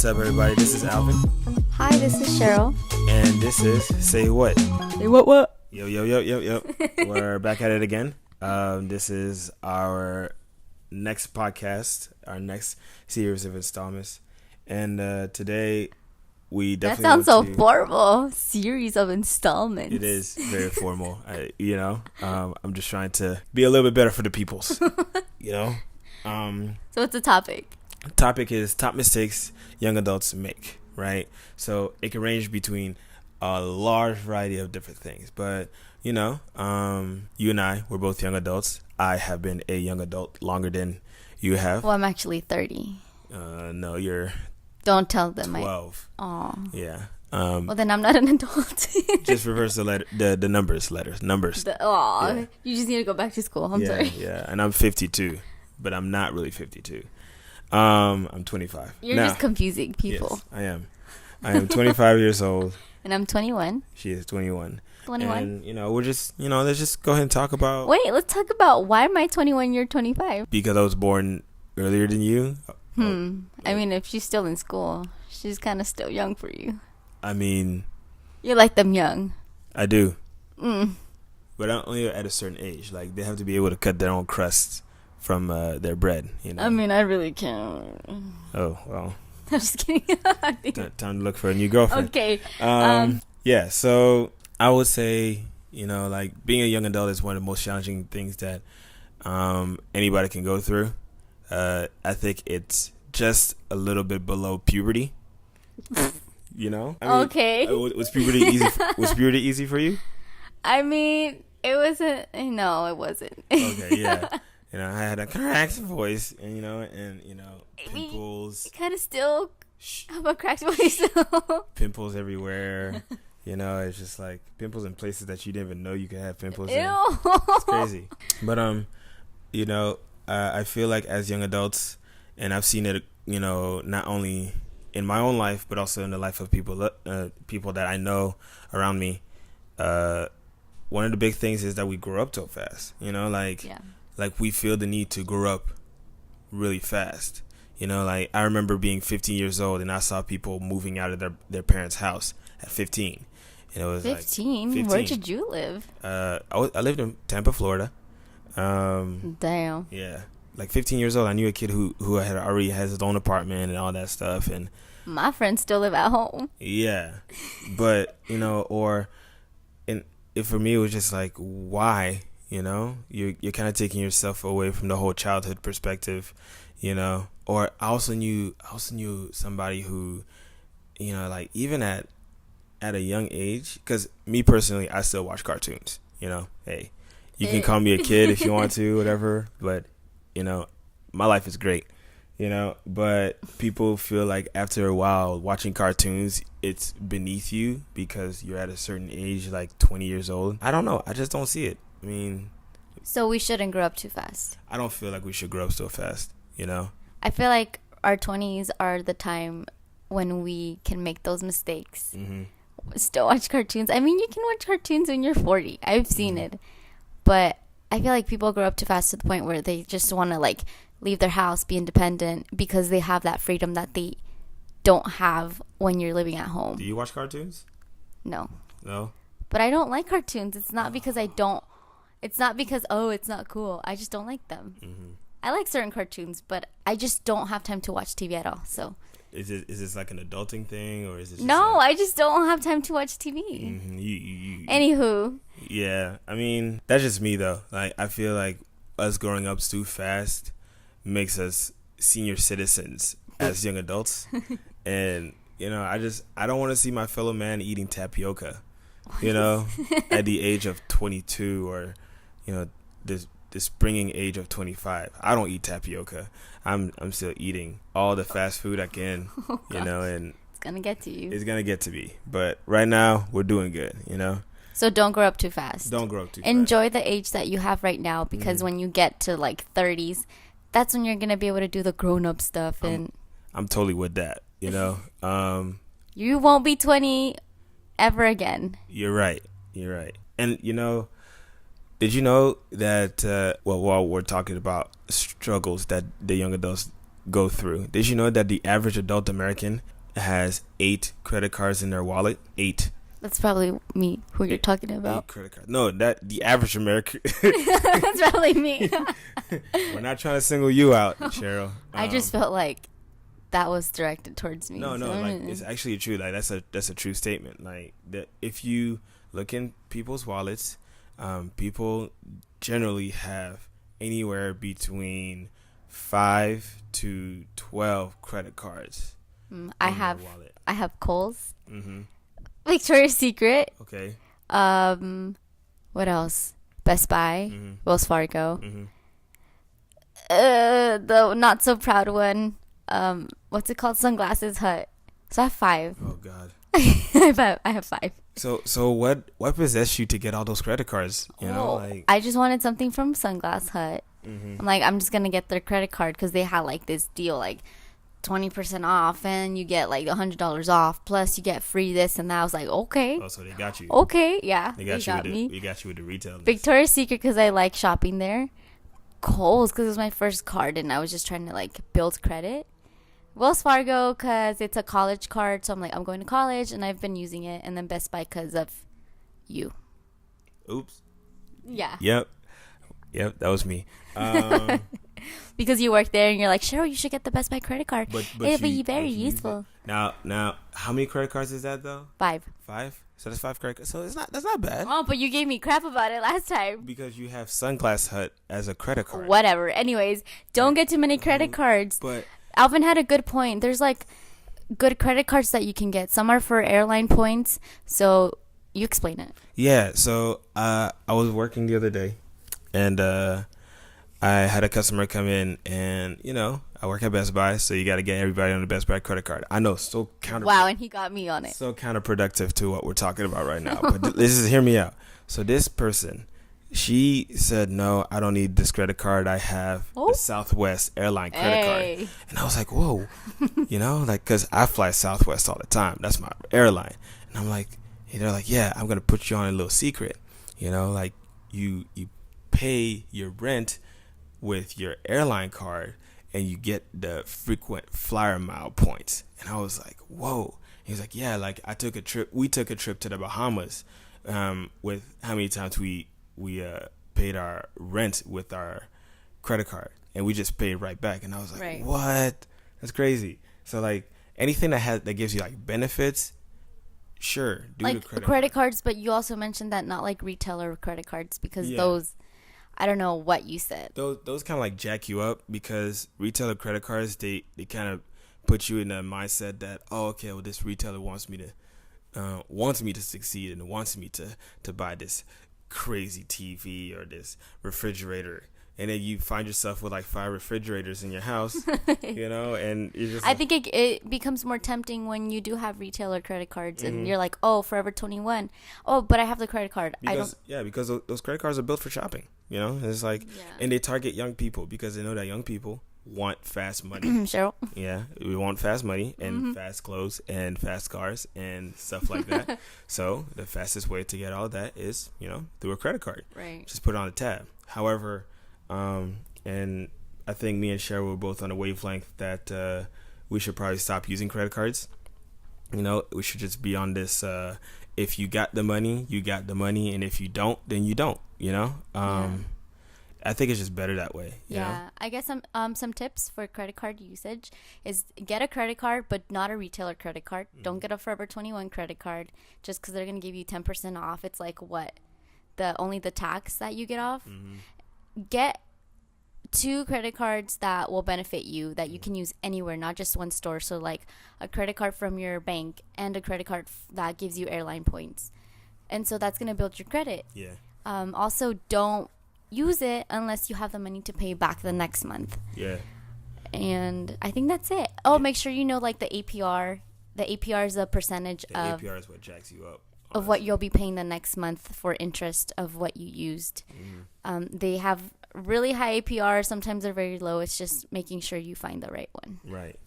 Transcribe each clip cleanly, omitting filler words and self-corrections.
up, everybody? This is Alvin. Hi, this is Sheryl. And this is Say What? Say what? Yo. We're back at it again. This is our next podcast, our next series of installments. And today, we definitely That sounds so formal. Series of installments. It is very formal. I'm just trying to be a little bit better for the peoples. So what's the topic? Topic is top mistakes young adults make, right? So it can range between a large variety of different things. But, you and I, we're both young adults. I have been a young adult longer than you have. Well, I'm actually 30. No, you're... Don't tell them. 12. Aw. Yeah. Well, then I'm not an adult. Just reverse the numbers. Yeah. You just need to go back to school. I'm sorry. Yeah, and I'm 52, but I'm not really 52. I'm 25. You're just confusing people. Yes, I am 25 years old. And I'm 21. She is 21. 21. And, we're just, let's just go ahead and talk about... Wait, let's talk about why am I 21, you're 25? Because I was born earlier than you. I mean, if she's still in school, she's kind of still young for you. I mean... You like them young. I do. But only at a certain age. Like, they have to be able to cut their own crusts from their bread, I mean, I really can't. Oh, well. I'm just kidding. Time to look for a new girlfriend. Okay. Yeah, so I would say, being a young adult is one of the most challenging things that anybody can go through. I think it's just a little bit below puberty. Okay. Was puberty easy? Was puberty easy for you? I mean, it wasn't. No, it wasn't. Okay, yeah. I had a cracked voice, and pimples. You kind of still have a cracked voice. Pimples everywhere. It's just like pimples in places that you didn't even know you could have pimples in. Ew. It's crazy. But I feel like as young adults, and I've seen it, not only in my own life, but also in the life of people that I know around me. One of the big things is that we grow up so fast. Like we feel the need to grow up really fast. Like I remember being 15 years old and I saw people moving out of their parents' house at 15. And it was 15? Like 15. Where did you live? I lived in Tampa, Florida. Damn. Yeah. Like 15 years old, I knew a kid who had already has his own apartment and all that stuff. And my friends still live at home. Yeah. But, for me, it was just like, why? You're kind of taking yourself away from the whole childhood perspective, or I also knew somebody who, like even at a young age, because me personally, I still watch cartoons, hey, you can call me a kid if you want to, whatever, but my life is great, but people feel like after a while watching cartoons, it's beneath you because you're at a certain age, like 20 years old. I don't know. I just don't see it. I mean, so we shouldn't grow up too fast. I don't feel like we should grow up so fast, I feel like our 20s are the time when we can make those mistakes. Mm-hmm. Still watch cartoons. I mean, you can watch cartoons when you're 40. I've seen it. But I feel like people grow up too fast to the point where they just want to, like, leave their house, be independent, because they have that freedom that they don't have when you're living at home. Do you watch cartoons? No. No? But I don't like cartoons. It's not because I don't. It's not because, it's not cool. I just don't like them. Mm-hmm. I like certain cartoons, but I just don't have time to watch TV at all. So is this like an adulting thing, or is it? I just don't have time to watch TV. Mm-hmm. Anywho. Yeah, I mean that's just me though. Like I feel like us growing up too fast makes us senior citizens as young adults, and I don't want to see my fellow man eating tapioca, at the age of 22 or the springing age of 25. I don't eat tapioca. I'm still eating all the fast food I can, and it's gonna get to you. It's gonna get to me. But right now we're doing good, So don't grow up too fast. Don't grow up too fast. Enjoy the age that you have right now, because when you get to like 30s, that's when you're gonna be able to do the grown-up stuff. And I'm totally with that. You won't be 20 ever again. You're right. And did you know that while we're talking about struggles that the young adults go through, did you know that the average adult American has 8 credit cards in their wallet. 8. That's probably me who you're talking about. 8 credit cards. No, that the average American. That's probably me. We're not trying to single you out, Sheryl. I just felt like that was directed towards me. No, like it's actually true. Like that's a true statement. Like that, if you look in people's wallets, people generally have anywhere between 5 to 12 credit cards. I have Kohl's, Mm-hmm. Victoria's Secret. Okay. What else? Best Buy, Mm-hmm. Wells Fargo. Mm-hmm. The not so proud one. What's it called? Sunglasses Hut. So I have 5. Oh God. I have 5. So what possessed you to get all those credit cards? You know, like I just wanted something from Sunglass Hut. mm-hmm. I'm like, I'm just gonna get their credit card because they had like this deal, like 20% off, and you get like $100 off, plus you get free this and that. I was like, okay. Oh, so they got you. Okay, yeah, They got me. They got you with the retail. Victoria's Secret because I like shopping there. Kohl's because it was my first card and I was just trying to like build credit. Wells Fargo because it's a college card, so I'm like, I'm going to college and I've been using it. And then Best Buy because of you. Oops. Yeah. Yep, that was me. Because you work there and you're like, Sheryl, you should get the Best Buy credit card. But It'll be very useful. Now, how many credit cards is that though? 5. 5. So that's 5 credit cards. So that's not bad. Oh, but you gave me crap about it last time. Because you have Sunglass Hut as a credit card. Whatever. Anyways, don't get too many credit cards. But Alvin had a good point. There's like good credit cards that you can get. Some are for airline points. So you explain it. yeah, so I was working the other day, and I had a customer come in, and I work at Best Buy, so you got to get everybody on the Best Buy credit card. I know, so Wow, and he got me on it. so counterproductive to what we're talking about right now. But hear me out. So this person, she said, no, I don't need this credit card. I have the Southwest airline credit card. And I was like, whoa, like, because I fly Southwest all the time. That's my airline. And I'm like, they're like, yeah, I'm going to put you on a little secret. Like you pay your rent with your airline card and you get the frequent flyer mile points. And I was like, whoa. He was like, yeah, like we took a trip to the Bahamas with how many times we paid our rent with our credit card, and we just paid right back. And I was like, right. What? That's crazy. So like anything that gives you like benefits, sure, do like the credit cards. But you also mentioned that not like retailer credit cards because those, I don't know what you said. Those kind of like jack you up, because retailer credit cards, they kind of put you in a mindset that, oh, okay, well, this retailer wants me to succeed and wants me to buy this crazy TV or this refrigerator, and then you find yourself with like 5 refrigerators in your house, and you're just. I think it becomes more tempting when you do have retailer credit cards, and you're like, oh, Forever 21. Oh, but I have the credit card. Because those credit cards are built for shopping. It's like, and they target young people because they know that young people want fast money. Sheryl. Yeah, we want fast money and fast clothes and fast cars and stuff like that. So the fastest way to get all of that is, through a credit card. Right. Just put it on a tab. However, and I think me and Sheryl were both on a wavelength that we should probably stop using credit cards. We should just be on this. If you got the money, you got the money, and if you don't, then you don't. I think it's just better that way. You know? I guess some tips for credit card usage is get a credit card, but not a retailer credit card. Don't get a Forever 21 credit card just because they're gonna give you 10% off. It's like only the tax that you get off. Get 2 credit cards that will benefit you, that you can use anywhere, not just one store. So like a credit card from your bank and a credit card that gives you airline points, and so that's gonna build your credit. Also, don't use it unless you have the money to pay back the next month. And I think that's it. Make sure like the APR. The APR is a percentage of APR is what jacks you up of what you'll be paying the next month for interest of what you used. They have really high APR. Sometimes they're very low. It's just making sure you find the right one. Right.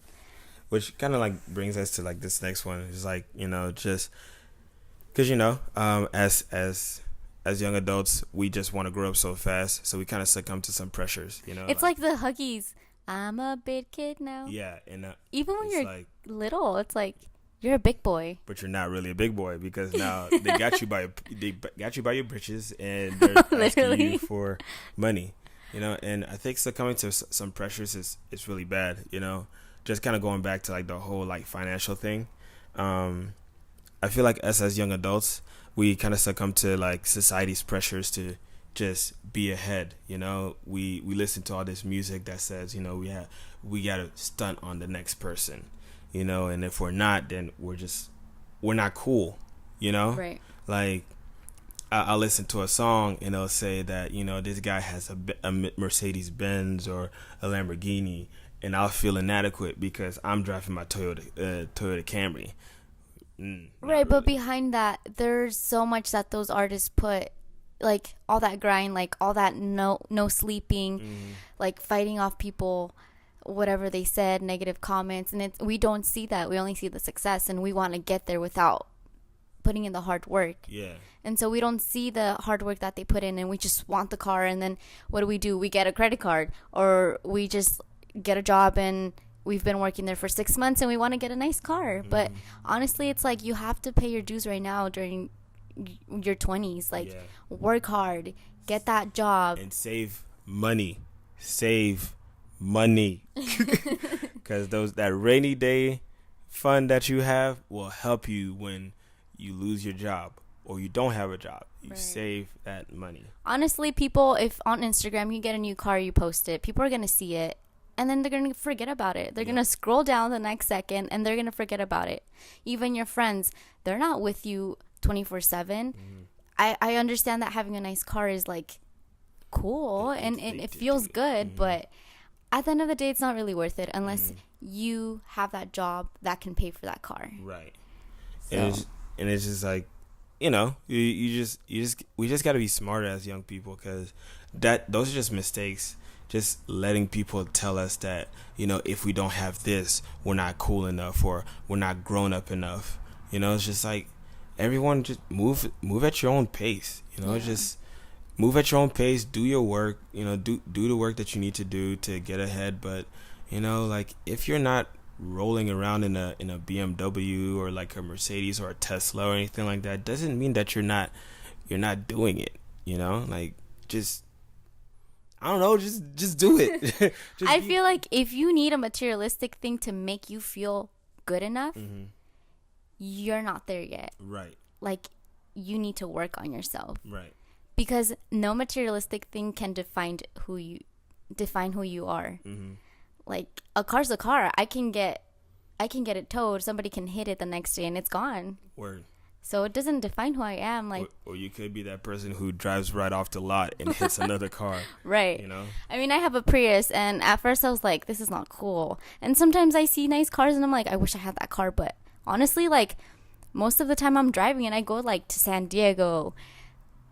Which kind of like brings us to like this next one. It's like, just because as young adults, we just want to grow up so fast, so we kind of succumb to some pressures. It's like the Huggies. I'm a big kid now. Yeah, and even when you're like little. It's like you're a big boy. But you're not really a big boy because now they got you by your britches and they're asking you for money, and I think succumbing to some pressures is really bad, just kind of going back to like the whole like financial thing. I feel like us as young adults, we kind of succumb to like society's pressures to just be ahead. We listen to all this music that says, we got to stunt on the next person, and if we're not, then we're not cool, Right. like I'll listen to a song and they'll say that, this guy has a Mercedes Benz or a Lamborghini, and I'll feel inadequate because I'm driving my Toyota Camry. Right, Really. but behind that, there's so much that those artists put, like all that grind, like all that no sleeping, like fighting off people, whatever they said, negative comments, and we don't see that. We only see the success, and we want to get there without putting in the hard work. Yeah. And so we don't see the hard work that they put in, and we just want the car, and then what do? We get a credit card, or we just get a job and we've been working there for 6 months and we want to get a nice car. But honestly, it's like you have to pay your dues right now during your 20s. Like, work hard, get that job, and save money. Because that rainy day fund that you have will help you when you lose your job or you don't have a job. You save that money. Honestly, people, if on Instagram you get a new car, you post it, people are going to see it. And then they're going to forget about it. They're going to scroll down the next second and they're going to forget about it. Even your friends, they're not with you 24/7. I understand that having a nice car is like cool and it feels good. But at the end of the day, it's not really worth it unless you have that job that can pay for that car. Right. So. And it's just like, we just got to be smarter as young people, because those are just mistakes. Just letting people tell us that, if we don't have this, we're not cool enough or we're not grown up enough. It's just like everyone just move at your own pace. Just move at your own pace. Do your work. Do the work that you need to do to get ahead. But like if you're not rolling around in a BMW or like a Mercedes or a Tesla or anything like that, doesn't mean that you're not doing it. Like just. I don't know, just do it. I feel like if you need a materialistic thing to make you feel good enough, you're not there yet. Right. Like, you need to work on yourself. Right. Because no materialistic thing can define who you are. Like, a car's a car. I can get it towed. Somebody can hit it the next day and it's gone. Word. So it doesn't define who I am. Like, or you could be that person who drives right off the lot and hits another car. Right. I mean, I have a Prius, and at first I was like, this is not cool. And sometimes I see nice cars and I'm like, I wish I had that car. But honestly, like, most of the time I'm driving and I go like to San Diego,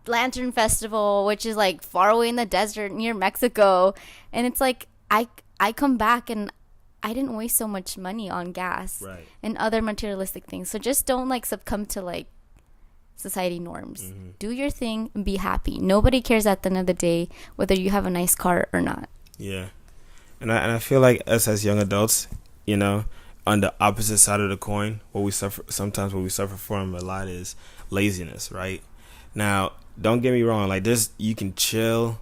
Lantern Festival, which is like far away in the desert near Mexico. And it's like, I come back and I didn't waste so much money on gas and other materialistic things. So just don't like succumb to like society norms. Do your thing and be happy. Nobody cares at the end of the day whether you have a nice car or not. Yeah. And I feel like us as young adults, on the opposite side of the coin, what we suffer from a lot is laziness, right? Now, don't get me wrong, like you can chill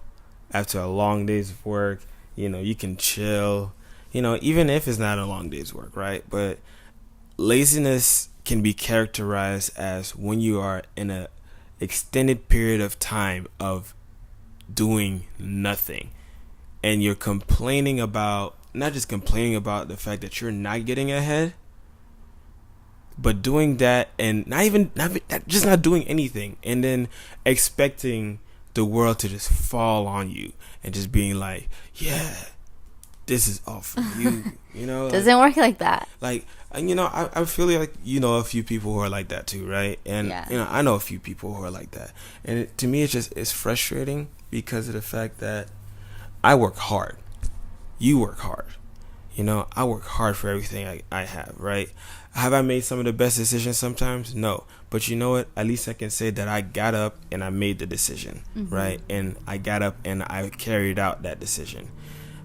after a long day's work, you can chill, even if it's not a long day's work, right? But laziness can be characterized as when you are in a extended period of time of doing nothing, and you're not just complaining about the fact that you're not getting ahead, but doing that and not doing anything, and then expecting the world to just fall on you and just being like, yeah, this is all for you. Doesn't work like that. Like, I feel like a few people who are like that too, right? And I know a few people who are like that, and to me it's frustrating because of the fact that I work hard, you work hard, I work hard for everything I have, right? Have I made some of the best decisions sometimes? No, but you know what? At least I can say that I got up and I made the decision, right? And I got up and I carried out that decision.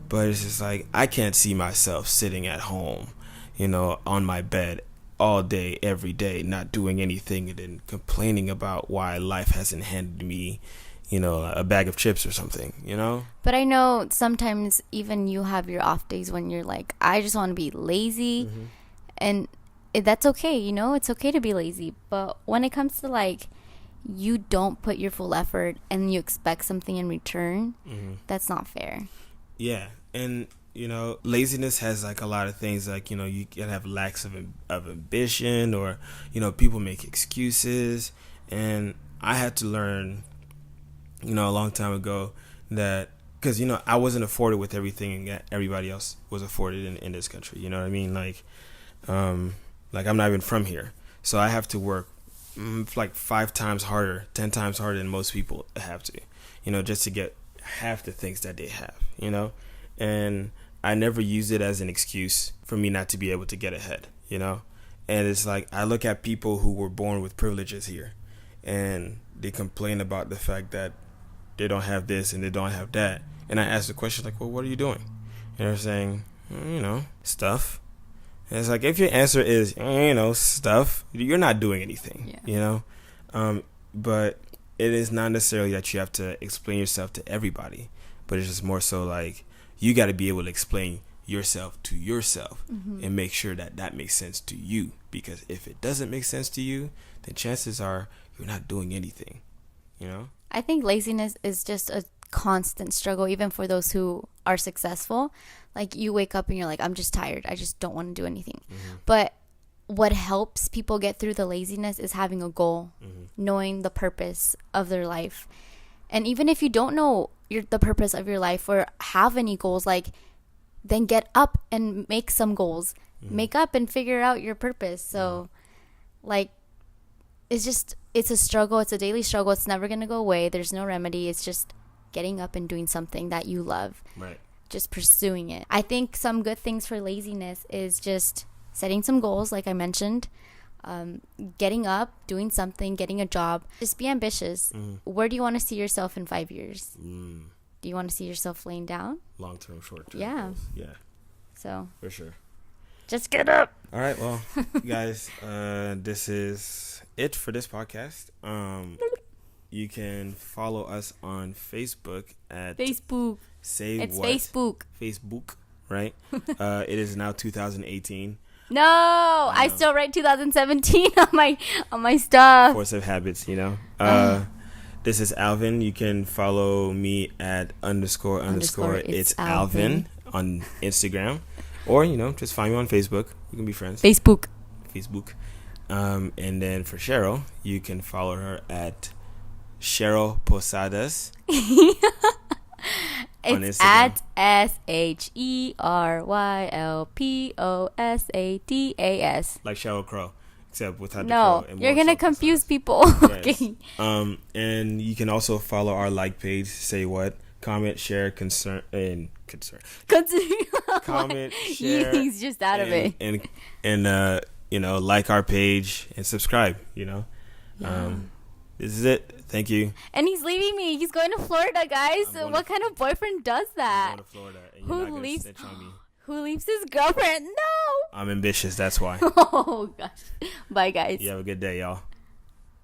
But it's just like, I can't see myself sitting at home, on my bed all day, every day, not doing anything, and then complaining about why life hasn't handed me, a bag of chips or something. But I know sometimes even you have your off days when you're like, I just want to be lazy. Mm-hmm. And that's okay, it's okay to be lazy. But when it comes to like, you don't put your full effort and you expect something in return, that's not fair. Yeah. And laziness has like a lot of things, like you can have lacks of ambition, or people make excuses. And I had to learn a long time ago that, because I wasn't afforded with everything that everybody else was afforded in this country. You know what I mean? Like I'm not even from here, so I have to work like 5 times harder, 10 times harder than most people have to, just to get half the things that they have, and I never use it as an excuse for me not to be able to get ahead, and it's like, I look at people who were born with privileges here, and they complain about the fact that they don't have this and they don't have that, and I ask the question like, well, what are you doing? And they're saying, stuff. And it's like, if your answer is, stuff, you're not doing anything, but it is not necessarily that you have to explain yourself to everybody, but it's just more so like, you got to be able to explain yourself to yourself, and make sure that that makes sense to you, because if it doesn't make sense to you, then chances are you're not doing anything, I think laziness is just a constant struggle, even for those who are successful. Like, you wake up and you're like, I'm just tired, I just don't want to do anything. But what helps people get through the laziness is having a goal, knowing the purpose of their life. And even if you don't know the purpose of your life or have any goals, like, then get up and make some goals, make up and figure out your purpose. So like, it's a struggle, it's a daily struggle, it's never going to go away, there's no remedy. It's just getting up and doing something that you love, right? Just pursuing it. I think some good things for laziness is just setting some goals, like I mentioned, getting up, doing something, getting a job. Just be ambitious. Where do you want to see yourself in 5 years? Do you want to see yourself laying down? Long-term, short-term. Yeah. Goals. Yeah. So. For sure. Just get up. All right. Well, guys, this is it for this podcast. You can follow us on Facebook at Facebook. It's Facebook, right? It is now 2018. No, I still write 2017 on my stuff. Force of habits, This is Alvin. You can follow me at __ it's Alvin on Instagram, or just find me on Facebook. We can be friends. Facebook. And then for Sheryl, you can follow her at Sheryl Posadas. It's at SHERYLPOSADAS. Like Sheryl Crow, except without the crow. No, you're gonna confuse people. Okay. And you can also follow our like page. Say what? Comment, share, concern. Comment, share. He's just out of it. And like our page and subscribe. Yeah. This is it. Thank you. And he's leaving me. He's going to Florida, guys. What kind of boyfriend does that? I'm going to Florida, and you're not going to snitch on me. Who leaves his girlfriend? No. I'm ambitious. That's why. Oh, gosh. Bye, guys. You have a good day, y'all.